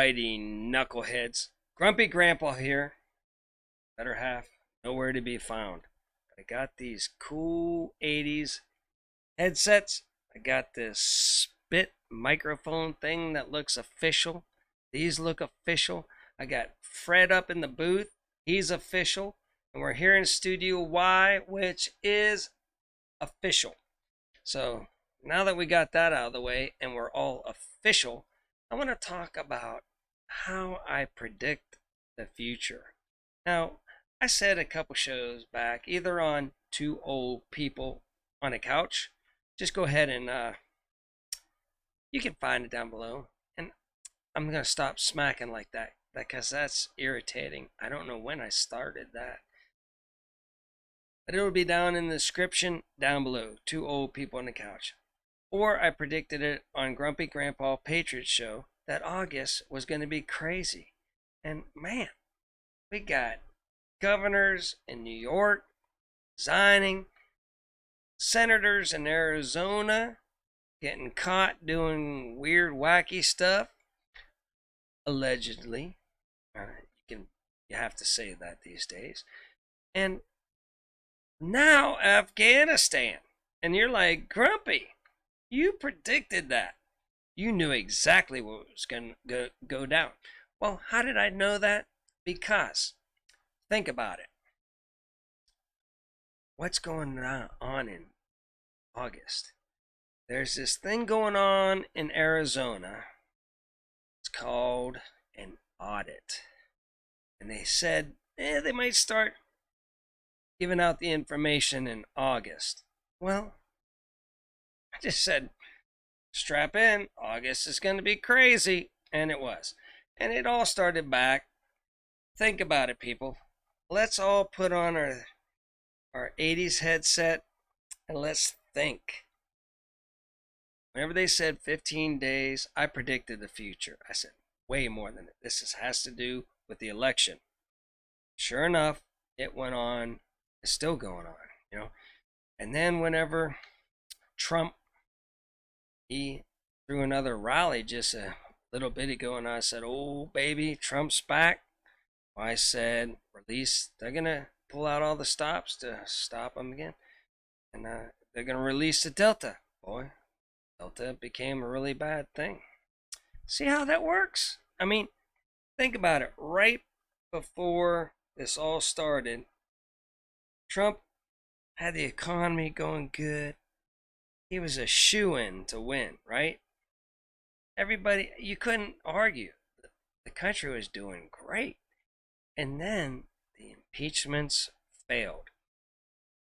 Alrighty, knuckleheads. Grumpy Grandpa here. Better half, nowhere to be found. I got these cool 80s headsets. I got this spit microphone thing that looks official. These look official. I got Fred up in the booth. He's official. And we're here in Studio Y, which is official. So now that we got that out of the way and we're all official, I want to talk about how I predict the future. Now, I said a couple shows back, either on Two Old People on a Couch. Just go ahead and you can find it down below. And I'm going to stop smacking like that because that's irritating. I don't know when I started that. But it'll be down in the description down below. Two Old People on the Couch. Or I predicted it on Grumpy Grandpa Patriot Show that August was going to be crazy. And man, we got governors in New York resigning, senators in Arizona getting caught doing weird, wacky stuff, allegedly. You have to say that these days. And now Afghanistan. And you're like, Grumpy, you predicted that. You knew exactly what was going to go down. Well, how did I know that? Because, think about it. What's going on in August? There's this thing going on in Arizona. It's called an audit. And they said they might start giving out the information in August. Well, I just said, strap in, August is going to be crazy. And it was. And it all started back. Think about it, people. Let's all put on our 80s headset and let's think. Whenever they said 15 days, I predicted the future. I said, way more than it. This has to do with the election. Sure enough, it went on. It's still going on, And then whenever Trump, he threw another rally just a little bit ago, and I said, oh, baby, Trump's back. I said, release, they're going to pull out all the stops to stop him again. And they're going to release the Delta. Boy, Delta became a really bad thing. See how that works? I mean, think about it. Right before this all started, Trump had the economy going good. He was a shoo-in to win, right? Everybody, you couldn't argue. The country was doing great. And then the impeachments failed.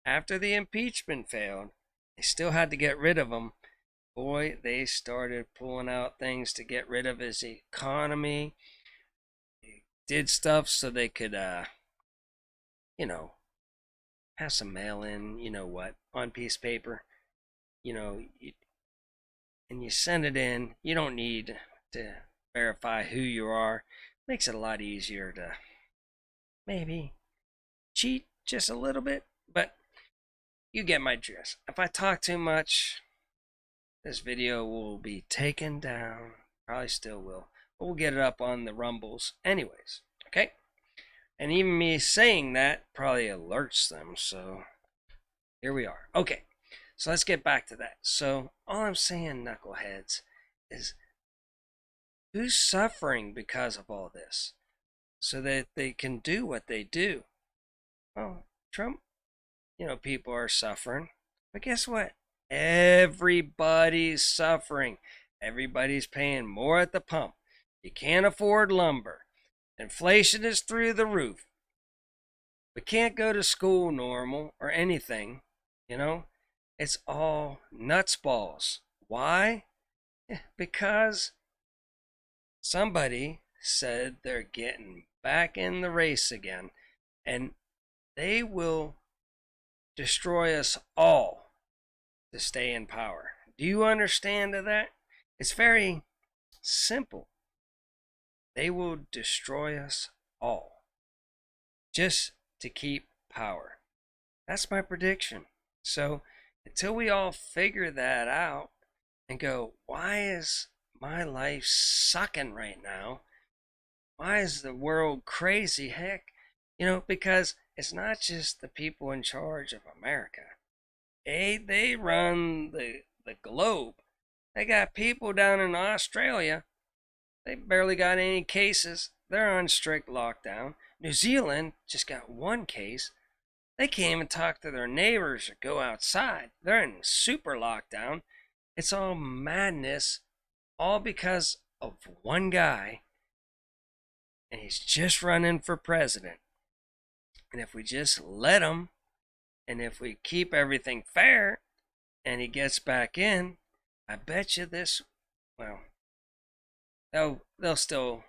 After the impeachment failed, they still had to get rid of him. Boy, they started pulling out things to get rid of his economy. They did stuff so they could, have some mail in, on piece of paper. And you send it in. You don't need to verify who you are. Makes it a lot easier to maybe cheat just a little bit, but you get my drift. If I talk too much, this video will be taken down. Probably still will, but we'll get it up on the Rumbles anyways, okay? And even me saying that probably alerts them, so here we are. Okay, so let's get back to that. So all I'm saying, knuckleheads, is who's suffering because of all this so that they can do what they do? Well, Trump, people are suffering. But guess what? Everybody's suffering. Everybody's paying more at the pump. You can't afford lumber. Inflation is through the roof. We can't go to school normal or anything, It's all nuts balls. Why? Because somebody said they're getting back in the race again, and they will destroy us all to stay in power. Do you understand that? It's very simple. They will destroy us all just to keep power. That's my prediction. So until we all figure that out and go, why is my life sucking right now? Why is the world crazy? Heck, because it's not just the people in charge of America. They run the globe. They got people down in Australia. They barely got any cases. They're on strict lockdown. New Zealand just got one case. They can't even talk to their neighbors or go outside. They're in super lockdown. It's all madness, all because of one guy, and he's just running for president. And if we just let him, and if we keep everything fair, and he gets back in, I bet you this, well, they'll still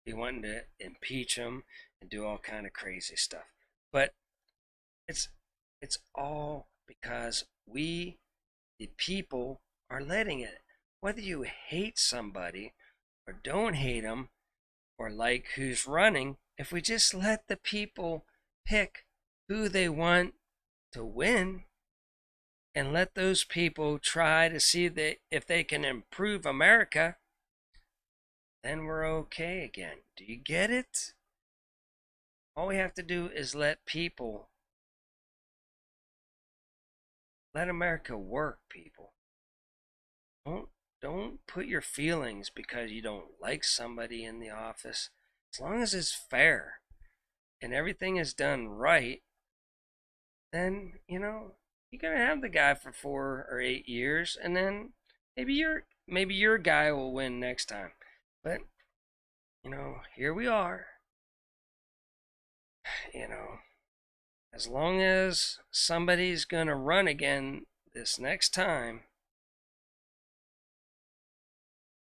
be wanting to impeach him and do all kind of crazy stuff. But it's it's all because we, the people, are letting it. Whether you hate somebody or don't hate them or like who's running, if we just let the people pick who they want to win and let those people try to see if they can improve America, then we're okay again. Do you get it? All we have to do is let America work, people. Don't put your feelings because you don't like somebody in the office. As long as it's fair and everything is done right, then you're gonna have the guy for 4 or 8 years, and then maybe your guy will win next time. But here we are. As long as somebody's gonna run again this next time,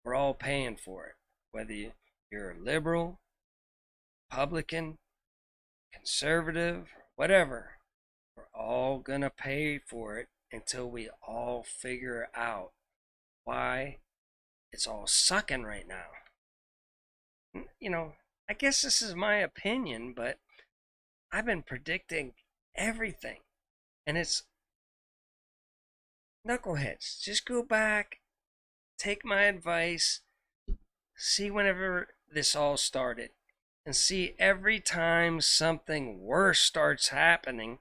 we're all paying for it. Whether you're a liberal, Republican, conservative, whatever, we're all gonna pay for it until we all figure out why it's all sucking right now. I guess this is my opinion, but I've been predicting everything. And it's knuckleheads. Just go back, take my advice, see whenever this all started, and see every time something worse starts happening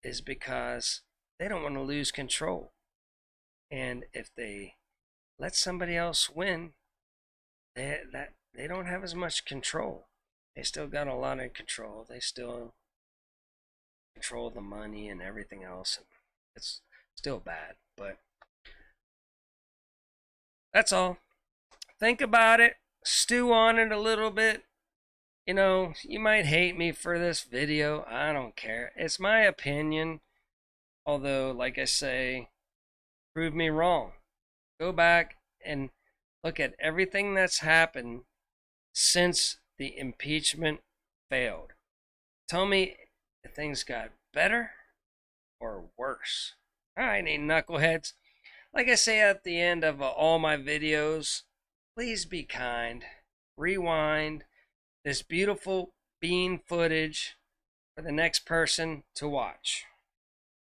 is because they don't want to lose control. And if they let somebody else win, they don't have as much control. They still got a lot of control. They still control the money and everything else. And it's still bad, but that's all. Think about it. Stew on it a little bit. You might hate me for this video. I don't care. It's my opinion. Although, like I say, prove me wrong. Go back and look at everything that's happened since the impeachment failed. Tell me if things got better or worse. Alright, knuckleheads. Like I say at the end of all my videos, please be kind. Rewind this beautiful bean footage for the next person to watch.